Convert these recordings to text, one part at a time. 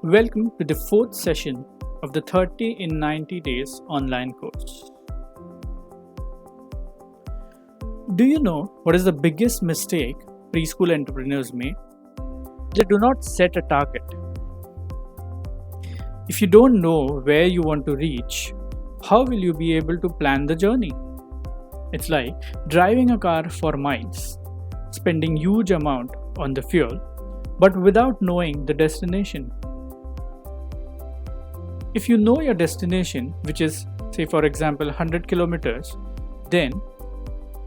Welcome to the fourth session of the 30 in 90 days online course. Do you know what is the biggest mistake preschool entrepreneurs make? They do not set a target. If you don't know where you want to reach, how will you be able to plan the journey? It's like driving a car for miles, spending huge amount on the fuel, but without knowing the destination. If you know your destination, which is, say for example 100 kilometers, then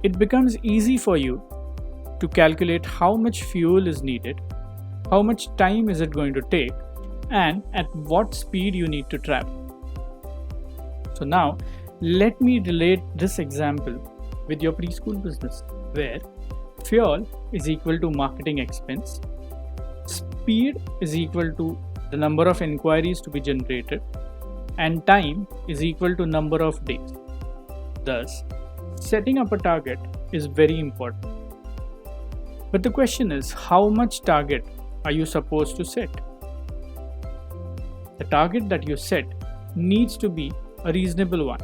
it becomes easy for you to calculate how much fuel is needed, how much time is it going to take, and at what speed you need to travel. So now let me relate this example with your preschool business, where fuel is equal to marketing expense, speed is equal to the number of inquiries to be generated, and time is equal to number of days. Thus, setting up a target is very important. But the question is, how much target are you supposed to set? The target that you set needs to be a reasonable one.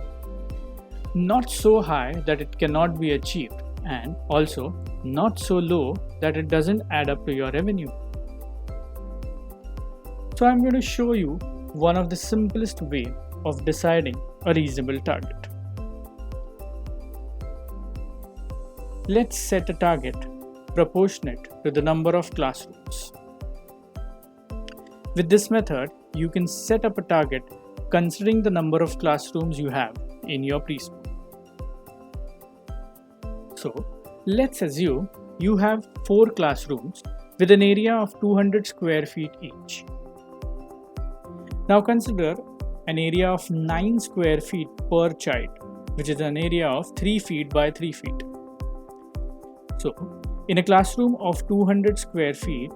Not so high that it cannot be achieved, and also not so low that it doesn't add up to your revenue. So I'm going to show you one of the simplest way of deciding a reasonable target. Let's set a target proportionate to the number of classrooms. With this method, you can set up a target considering the number of classrooms you have in your preschool. So let's assume you have 4 classrooms with an area of 200 square feet each. Now consider an area of 9 square feet per child, which is an area of 3 feet by 3 feet. So in a classroom of 200 square feet,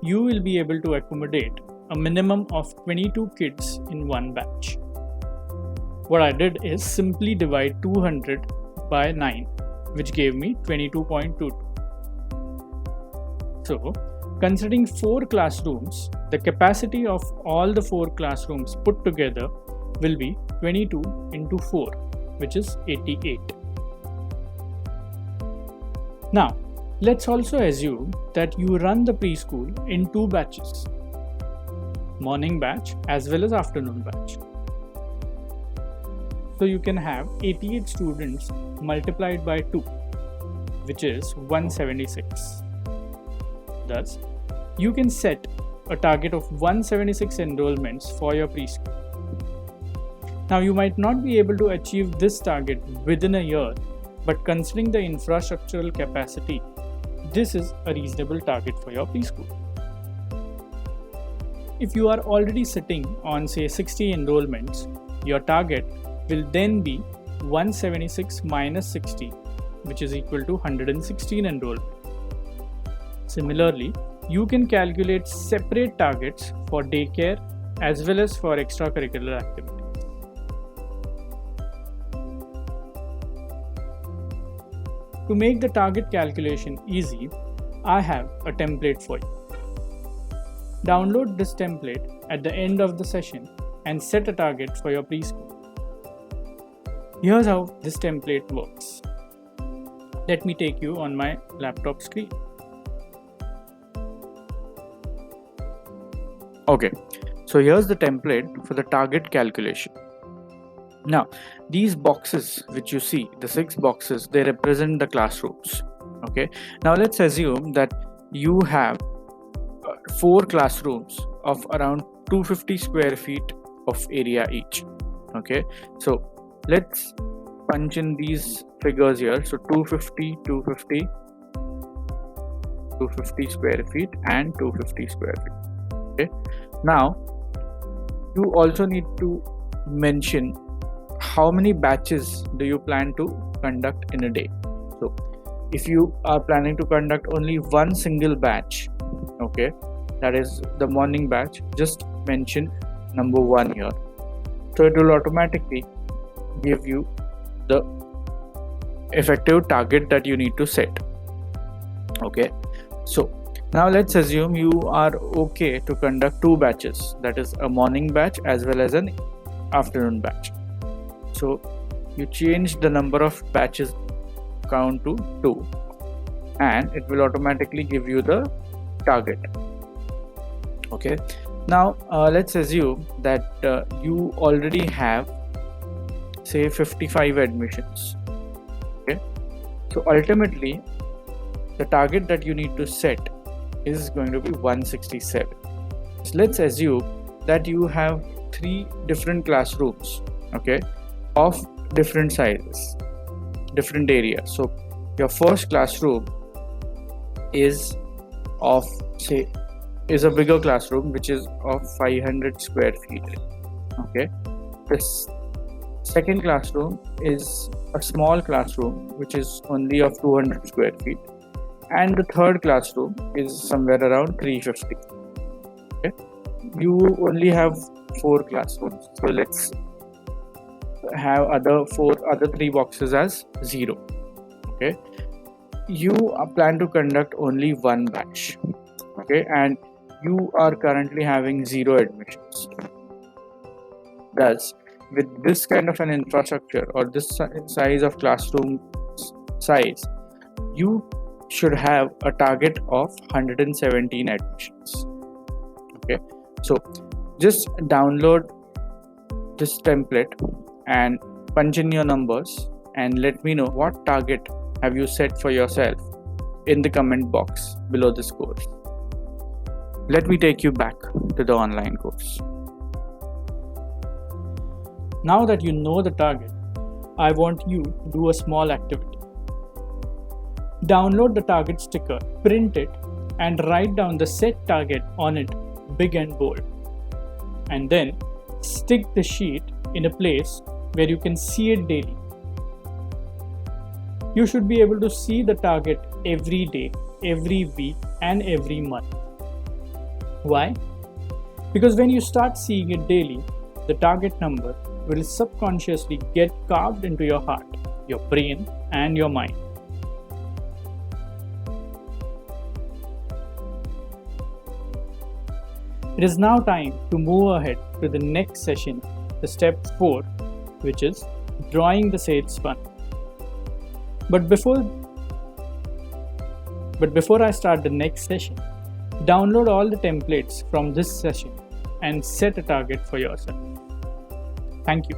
you will be able to accommodate a minimum of 22 kids in one batch. What I did is simply divide 200 by 9, which gave me 22.22. So, considering 4 classrooms, the capacity of all the 4 classrooms put together will be 22 into 4, which is 88. Now, let's also assume that you run the preschool in 2 batches, morning batch as well as afternoon batch. So you can have 88 students multiplied by 2, which is 176. Thus, you can set a target of 176 enrollments for your preschool. Now you might not be able to achieve this target within a year, but considering the infrastructural capacity, this is a reasonable target for your preschool. If you are already sitting on say 60 enrollments, your target will then be 176 minus 60, which is equal to 116 enrollments. Similarly, you can calculate separate targets for daycare as well as for extracurricular activities. To make the target calculation easy, I have a template for you. Download this template at the end of the session and set a target for your preschool. Here's how this template works. Let me take you on my laptop screen. Okay, so here's the template for the target calculation. Now, these boxes which you see, the 6 boxes, they represent the classrooms. Okay, now let's assume that you have 4 classrooms of around 250 square feet of area each. Okay, so let's punch in these figures here. So 250, 250, 250 square feet and 250 square feet. Okay, now you also need to mention how many batches do you plan to conduct in a day. So if you are planning to conduct only one single batch, okay, that is the morning batch, just mention number 1 here. So it will automatically give you the effective target that you need to set. Okay, so Now let's assume you are okay to conduct 2 batches, that is a morning batch as well as an afternoon batch. So you change the number of batches count to 2 and it will automatically give you the target. Okay, now let's assume that you already have say 55 admissions. Okay, so ultimately the target that you need to set is going to be 167. So let's assume that you have 3 different classrooms, okay, of different sizes, different areas. So your first classroom is of say is a bigger classroom which is of 500 square feet. Okay, this second classroom is a small classroom which is only of 200 square feet, and the third classroom is somewhere around 350. Okay, you only have 4 classrooms, so let's have other 3 boxes as 0. Okay, you plan to conduct only 1 batch. Okay, and you are currently having 0 admissions. Thus, with this kind of an infrastructure or this size of classroom size, you should have a target of 117 admissions. Okay, so just download this template and punch in your numbers and let me know what target have you set for yourself in the comment box below this course. Let me take you back to the online course. Now that you know the target, I want you to do a small activity. Download the target sticker, print it, and write down the set target on it big and bold. And then stick the sheet in a place where you can see it daily. You should be able to see the target every day, every week, and every month. Why? Because when you start seeing it daily, the target number will subconsciously get carved into your heart, your brain, and your mind. It is now time to move ahead to the next session, the step 4, which is drawing the sales funnel. But before I start the next session, download all the templates from this session and set a target for yourself. Thank you.